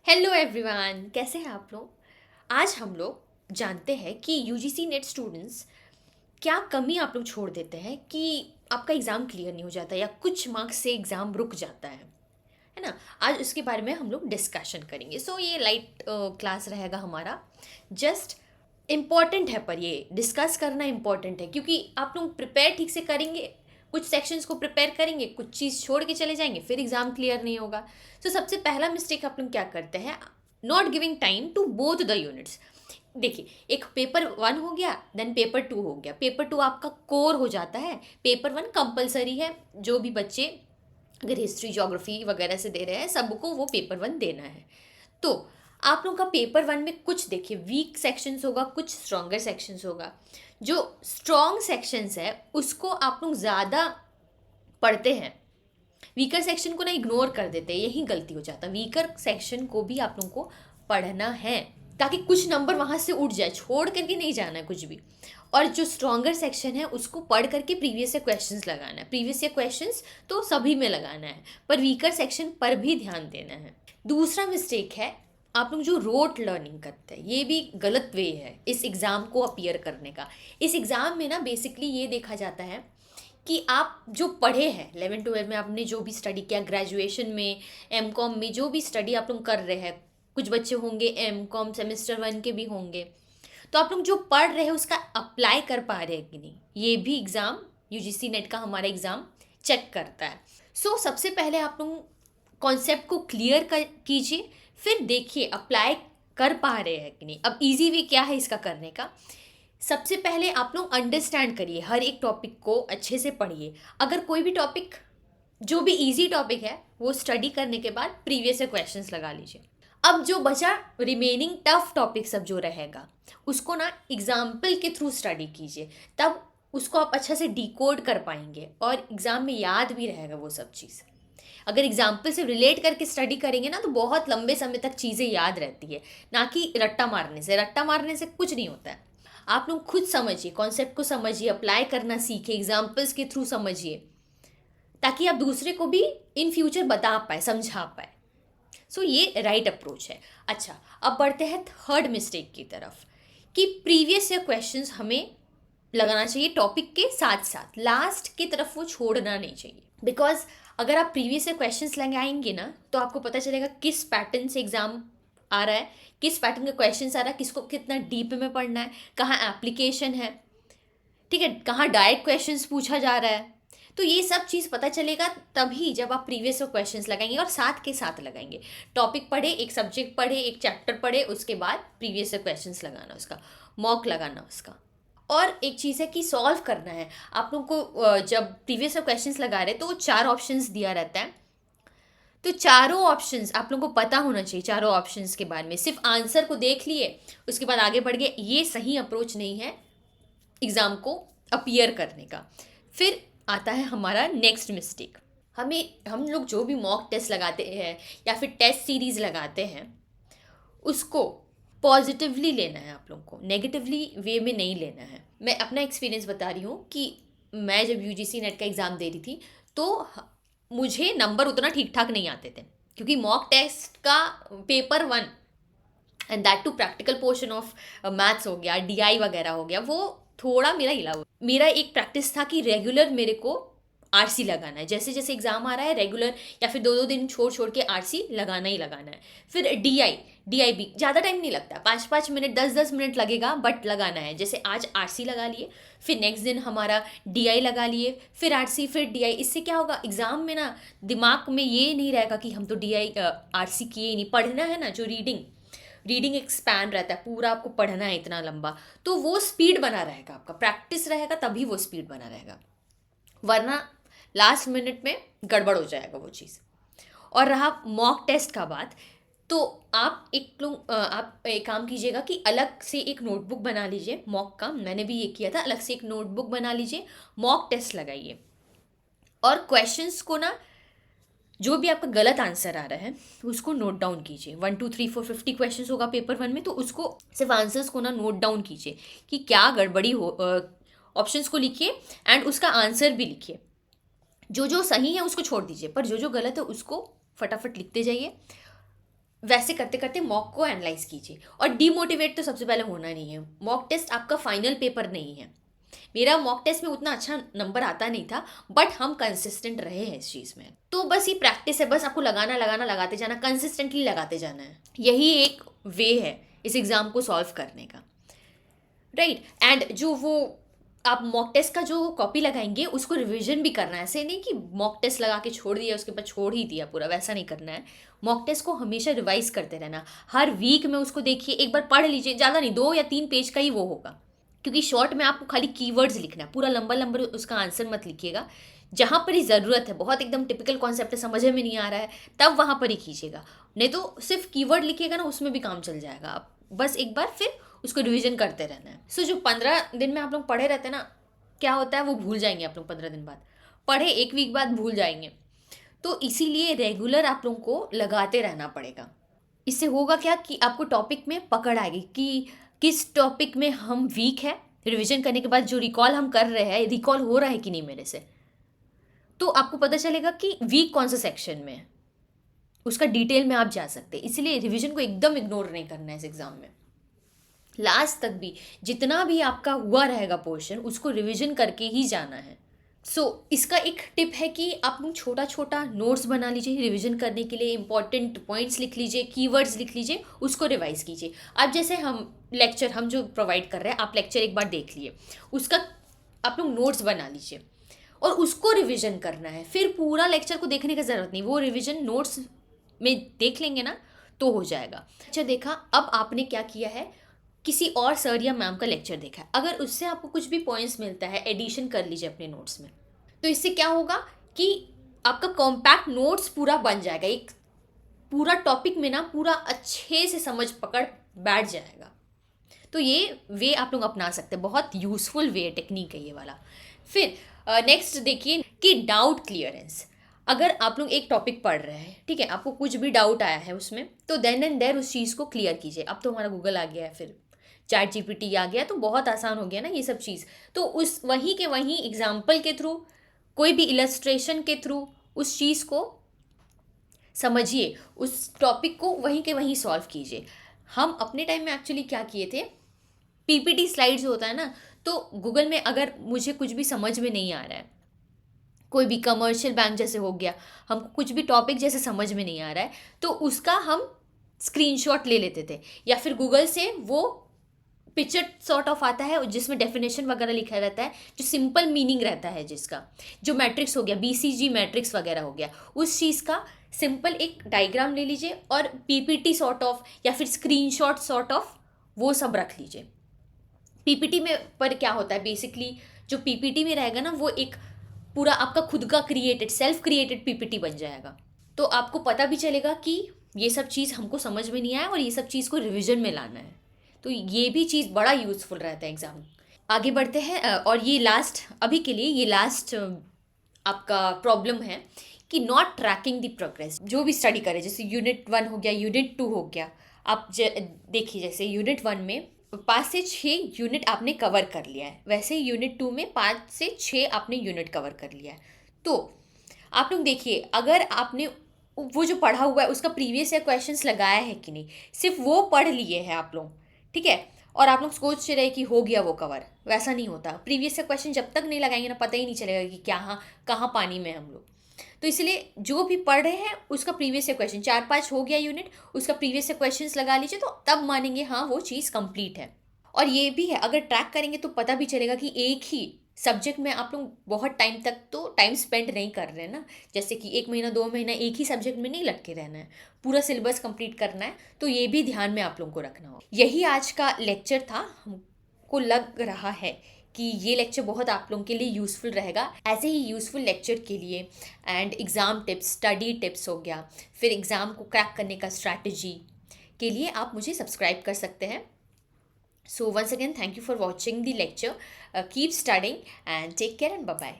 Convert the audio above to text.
Hello everyone, कैसे हैं आप लोग। आज हम लोग जानते हैं कि यूजीसी नेट स्टूडेंट्स क्या कमी आप लोग छोड़ देते हैं कि आपका एग्ज़ाम क्लियर नहीं हो जाता या कुछ मार्क्स से एग्ज़ाम रुक जाता है ना। आज उसके बारे में हम लोग डिस्कशन करेंगे। सो ये लाइट क्लास रहेगा हमारा। जस्ट इम्पॉर्टेंट है, पर ये डिस्कस करना इम्पॉर्टेंट है क्योंकि आप लोग प्रिपेयर ठीक से करेंगे, कुछ सेक्शंस को प्रिपेयर करेंगे, कुछ चीज़ छोड़ के चले जाएंगे, फिर एग्ज़ाम क्लियर नहीं होगा। तो सबसे पहला मिस्टेक आप लोग क्या करते हैं, not giving time to both the units. देखिए, एक पेपर वन हो गया, देन पेपर टू हो गया। पेपर टू आपका कोर हो जाता है, पेपर वन कंपलसरी है। जो भी बच्चे अगर हिस्ट्री ज्योग्राफी वगैरह से दे रहे हैं, सबको वो पेपर वन देना है। तो आप लोग का पेपर वन में कुछ देखिए वीक सेक्शंस होगा, कुछ स्ट्रॉन्गर सेक्शंस होगा। जो स्ट्रॉन्ग सेक्शंस है उसको आप लोग ज़्यादा पढ़ते हैं, वीकर सेक्शन को ना इग्नोर कर देते हैं। यही गलती हो जाता है। वीकर सेक्शन को भी आप लोगों को पढ़ना है ताकि कुछ नंबर वहाँ से उठ जाए, छोड़ करके नहीं जाना है कुछ भी। और जो स्ट्रॉन्गर सेक्शन है उसको पढ़ करके प्रीवियस ईयर क्वेश्चंस लगाना है। प्रीवियस ईयर क्वेश्चंस तो सभी में लगाना है, पर वीकर सेक्शन पर भी ध्यान देना है। दूसरा मिस्टेक है, आप लोग जो रोट लर्निंग करते हैं, ये भी गलत वे है इस एग्ज़ाम को अपीयर करने का। इस एग्ज़ाम में ना बेसिकली ये देखा जाता है कि आप जो पढ़े हैं 11-12 में, आपने जो भी स्टडी किया, ग्रेजुएशन में, एम कॉम में जो भी स्टडी आप लोग कर रहे हैं, कुछ बच्चे होंगे एम कॉम सेमेस्टर वन के भी होंगे, तो आप लोग जो पढ़ रहे हैं उसका अप्लाई कर पा रहे हैं कि नहीं, ये भी एग्ज़ाम, यूजीसी नेट का हमारा एग्ज़ाम चेक करता है। सो सबसे पहले आप लोग कॉन्सेप्ट को क्लियर कर कीजिए, फिर देखिए अप्लाई कर पा रहे हैं कि नहीं। अब इजी वे क्या है इसका करने का, सबसे पहले आप लोग अंडरस्टैंड करिए, हर एक टॉपिक को अच्छे से पढ़िए। अगर कोई भी टॉपिक जो भी इजी टॉपिक है वो स्टडी करने के बाद प्रीवियस से क्वेश्चंस लगा लीजिए। अब जो बचा रिमेनिंग टफ टॉपिक सब जो रहेगा उसको ना एग्जाम्पल के थ्रू स्टडी कीजिए, तब उसको आप अच्छा से डिकोड कर पाएंगे और एग्ज़ाम में याद भी रहेगा वो सब चीज़। अगर एग्जाम्पल से रिलेट करके स्टडी करेंगे ना तो बहुत लंबे समय तक चीज़ें याद रहती है, ना कि रट्टा मारने से कुछ नहीं होता है। आप लोग खुद समझिए, कॉन्सेप्ट को समझिए, अप्लाई करना सीखिए, एग्जाम्पल्स के थ्रू समझिए, ताकि आप दूसरे को भी इन फ्यूचर बता पाए, समझा पाए। सो ये राइट अप्रोच है। अच्छा, अब बढ़ते हैं थर्ड मिस्टेक की तरफ, कि प्रीवियस ईयर क्वेश्चंस हमें लगाना चाहिए टॉपिक के साथ साथ, लास्ट की तरफ वो छोड़ना नहीं चाहिए। बिकॉज अगर आप प्रीवियस ईयर क्वेश्चंस लगाएंगे ना तो आपको पता चलेगा किस पैटर्न से एग्जाम आ रहा है, किस पैटर्न का क्वेश्चन आ रहा है, किसको कितना डीप में पढ़ना है, कहाँ एप्लीकेशन है, ठीक है, कहाँ डायरेक्ट क्वेश्चंस पूछा जा रहा है। तो ये सब चीज़ पता चलेगा तभी जब आप प्रीवियस क्वेश्चंस लगाएंगे और साथ के साथ लगाएंगे। टॉपिक पढ़े, एक सब्जेक्ट पढ़े, एक चैप्टर पढ़े, उसके बाद प्रीवियस क्वेश्चंस लगाना, उसका मॉक लगाना उसका। और एक चीज़ है कि सॉल्व करना है। आप लोगों को जब प्रीवियस क्वेश्चंस लगा रहे तो चार ऑप्शंस दिया रहता है, तो चारों ऑप्शंस आप लोगों को पता होना चाहिए। चारों ऑप्शंस के बारे में सिर्फ आंसर को देख लिए उसके बाद आगे बढ़ गए, ये सही अप्रोच नहीं है एग्ज़ाम को अपीयर करने का। फिर आता है हमारा नेक्स्ट मिस्टेक, हम लोग जो भी मॉक टेस्ट लगाते हैं या फिर टेस्ट सीरीज लगाते हैं उसको पॉजिटिवली लेना है आप लोग को, नेगेटिवली वे में नहीं लेना है। मैं अपना एक्सपीरियंस बता रही हूँ कि मैं जब यूजीसी नेट का एग्ज़ाम दे रही थी तो मुझे नंबर उतना ठीक ठाक नहीं आते थे, क्योंकि मॉक टेस्ट का paper one and that too practical portion of maths हो गया, डीआई वगैरह हो गया, वो थोड़ा मेरा हिला हुआ। मेरा एक प्रैक्टिस था कि रेगुलर मेरे को आरसी लगाना है, जैसे जैसे एग्जाम आ रहा है रेगुलर या फिर दो दो दिन छोड़ छोड़ के आरसी लगाना ही लगाना है। फिर डीआई भी ज़्यादा टाइम नहीं लगता, 5-5 मिनट 10-10 मिनट लगेगा, बट लगाना है। जैसे आज आरसी लगा लिए, फिर नेक्स्ट दिन हमारा डीआई लगा लिए, फिर आरसी, फिर डीआई। इससे क्या होगा, एग्जाम में ना दिमाग में ये नहीं रहेगा कि हम तो डीआई आरसी किए ही नहीं। पढ़ना है ना, जो रीडिंग एक स्पैन रहता है, पूरा आपको पढ़ना है इतना लंबा, तो वो स्पीड बना रहेगा, आपका प्रैक्टिस रहेगा तभी वो स्पीड बना रहेगा, वरना लास्ट मिनट में गड़बड़ हो जाएगा वो चीज़। और रहा मॉक टेस्ट का बात, तो आप एक काम कीजिएगा कि अलग से एक नोटबुक बना लीजिए मॉक का। मैंने भी ये किया था, अलग से एक नोटबुक बना लीजिए, मॉक टेस्ट लगाइए और क्वेश्चंस को ना, जो भी आपका गलत आंसर आ रहा है उसको नोट डाउन कीजिए। 1 2 3 4 50 क्वेश्चन होगा पेपर वन में, तो उसको सिर्फ आंसर्स को ना नोट डाउन कीजिए कि क्या गड़बड़ी हो। ऑप्शंस को लिखिए एंड उसका आंसर भी लिखिए। जो जो सही है उसको छोड़ दीजिए, पर जो जो गलत है उसको फटाफट लिखते जाइए। वैसे करते करते मॉक को एनालाइज कीजिए। और डीमोटिवेट तो सबसे पहले होना नहीं है। मॉक टेस्ट आपका फाइनल पेपर नहीं है। मेरा मॉक टेस्ट में उतना अच्छा नंबर आता नहीं था, बट हम कंसिस्टेंट रहे हैं इस चीज़ में। तो बस ये प्रैक्टिस है, बस आपको लगाना लगाना लगाते जाना, कंसिस्टेंटली लगाते जाना है। यही एक वे है इस एग्ज़ाम को सॉल्व करने का, राइट। एंड जो वो आप मॉक टेस्ट का जो कॉपी लगाएंगे उसको रिवीजन भी करना है। ऐसे नहीं कि मॉक टेस्ट लगा के छोड़ दिया उसके बाद छोड़ ही दिया पूरा, वैसा नहीं करना है। मॉक टेस्ट को हमेशा रिवाइज करते रहना। हर वीक में उसको देखिए, एक बार पढ़ लीजिए, ज़्यादा नहीं, 2 या 3 पेज का ही वो होगा, क्योंकि शॉर्ट में आपको खाली कीवर्ड्स लिखना है, पूरा लंबा लंबा उसका आंसर मत लिखिएगा। जहाँ पर ही ज़रूरत है, बहुत एकदम टिपिकल कॉन्सेप्ट है, समझ में नहीं आ रहा है, तब वहाँ पर ही कीजिएगा। नहीं तो सिर्फ कीवर्ड लिखिएगा ना, उसमें भी काम चल जाएगा। आप बस एक बार फिर उसको रिवीजन करते रहना है। सो जो 15 दिन में आप लोग पढ़े रहते हैं ना, क्या होता है वो भूल जाएंगे आप लोग 15 दिन बाद। पढ़े 1 वीक बाद भूल जाएंगे। तो इसीलिए रेगुलर आप लोगों को लगाते रहना पड़ेगा। इससे होगा क्या कि आपको टॉपिक में पकड़ आएगी कि किस टॉपिक में हम वीक है। रिवीजन करने के बाद जो रिकॉल हम कर रहे हैं, रिकॉल हो रहा है कि नहीं मेरे से, तो आपको पता चलेगा कि वीक कौन सा सेक्शन में है, उसका डिटेल में आप जा सकते हैं। इसलिए रिवीजन को एकदम इग्नोर नहीं करना है इस एग्ज़ाम में। लास्ट तक भी जितना भी आपका हुआ रहेगा पोर्शन, उसको रिवीजन करके ही जाना है। इसका एक टिप है कि आप लोग छोटा छोटा नोट्स बना लीजिए रिवीजन करने के लिए। इंपॉर्टेंट पॉइंट्स लिख लीजिए, कीवर्ड्स लिख लीजिए, उसको रिवाइज कीजिए। अब जैसे हम जो प्रोवाइड कर रहे हैं, आप लेक्चर एक बार देख लिए, उसका आप लोग नोट्स बना लीजिए और उसको रिवीजन करना है। फिर पूरा लेक्चर को देखने की ज़रूरत नहीं, वो रिवीजन नोट्स में देख लेंगे ना तो हो जाएगा। अच्छा देखा, अब आपने क्या किया है, किसी और सर या मैम का लेक्चर देखा है, अगर उससे आपको कुछ भी पॉइंट्स मिलता है, एडिशन कर लीजिए अपने नोट्स में। तो इससे क्या होगा कि आपका कॉम्पैक्ट नोट्स पूरा बन जाएगा, एक पूरा टॉपिक में ना पूरा अच्छे से समझ पकड़ बैठ जाएगा। तो ये वे आप लोग अपना सकते हैं, बहुत यूज़फुल वे टेक्निक है ये वाला। फिर नेक्स्ट देखिए कि डाउट क्लियरेंस। अगर आप लोग एक टॉपिक पढ़ रहे हैं, ठीक है, आपको कुछ भी डाउट आया है उसमें, तो देन एंड देयर उस चीज़ को क्लियर कीजिए। अब तो हमारा गूगल आ गया है, फिर चैट जीपीटी आ गया, तो बहुत आसान हो गया ना ये सब चीज़। तो उस वहीं के वहीं एग्जाम्पल के थ्रू, कोई भी इलस्ट्रेशन के थ्रू उस चीज़ को समझिए, उस टॉपिक को वहीं के वहीं सॉल्व कीजिए। हम अपने टाइम में एक्चुअली क्या किए थे, पीपीटी स्लाइड्स होता है ना, तो गूगल में अगर मुझे कुछ भी समझ में नहीं आ रहा है, कोई भी कमर्शियल बैंक जैसे हो गया, हमको कुछ भी टॉपिक जैसे समझ में नहीं आ रहा है, तो उसका हम स्क्रीनशॉट ले लेते थे, या फिर गूगल से वो पिक्चर सॉर्ट ऑफ आता है जिसमें डेफिनेशन वगैरह लिखा रहता है, जो सिंपल मीनिंग रहता है जिसका, जो मैट्रिक्स हो गया, बीसीजी मैट्रिक्स वगैरह हो गया, उस चीज़ का सिंपल एक डायग्राम ले लीजिए और पीपीटी सॉर्ट ऑफ या फिर स्क्रीनशॉट सॉर्ट ऑफ वो सब रख लीजिए। पीपीटी में पर क्या होता है बेसिकली, जो पीपीटी में रहेगा ना वो एक पूरा आपका खुद का क्रिएटेड, सेल्फ क्रिएटेड पीपीटी बन जाएगा। तो आपको पता भी चलेगा कि ये सब चीज़ हमको समझ में नहीं आया और ये सब चीज़ को रिविजन में लाना है। तो ये भी चीज़ बड़ा यूज़फुल रहता है एग्ज़ाम। आगे बढ़ते हैं और ये लास्ट, अभी के लिए ये लास्ट आपका प्रॉब्लम है कि नॉट ट्रैकिंग द प्रोग्रेस। जो भी स्टडी करें, जैसे यूनिट 1 हो गया, यूनिट 2 हो गया, आप देखिए जैसे यूनिट 1 में 5 से 6 यूनिट आपने कवर कर लिया है, वैसे ही यूनिट 2 में 5 से 6 आपने यूनिट कवर कर लिया है। तो आप लोग देखिए, अगर आपने वो जो पढ़ा हुआ है उसका प्रीवियस ईयर क्वेश्चंस लगाया है कि नहीं, सिर्फ वो पढ़ लिए हैं आप लोग, ठीक है, और आप लोग सोच रहे कि हो गया वो कवर, वैसा नहीं होता। प्रीवियस ईयर क्वेश्चन जब तक नहीं लगाएंगे ना, पता ही नहीं चलेगा कि क्या कहाँ पानी में हम लोग। तो इसलिए जो भी पढ़ रहे हैं उसका प्रीवियस ईयर क्वेश्चन 4-5 हो गया यूनिट, उसका प्रीवियस ईयर क्वेश्चंस लगा लीजिए, तो तब मानेंगे हाँ वो चीज़ कंप्लीट है। और ये भी है, अगर ट्रैक करेंगे तो पता भी चलेगा कि एक ही सब्जेक्ट में आप लोग बहुत टाइम तक तो टाइम स्पेंड नहीं कर रहे हैं ना, जैसे कि 1 महीना 2 महीना एक ही सब्जेक्ट में नहीं लग के रहना है, पूरा सिलेबस कंप्लीट करना है। तो ये भी ध्यान में आप लोगों को रखना हो। यही आज का लेक्चर था। हमको लग रहा है कि ये लेक्चर बहुत आप लोगों के लिए यूज़फुल रहेगा। ऐसे ही यूज़फुल लेक्चर के लिए and exam tips, study tips हो गया, फिर एग्ज़ाम को क्रैक करने का स्ट्रैटेजी के लिए आप मुझे सब्सक्राइब कर सकते हैं। So once again, thank you for watching the lecture. Keep studying and take care and bye-bye.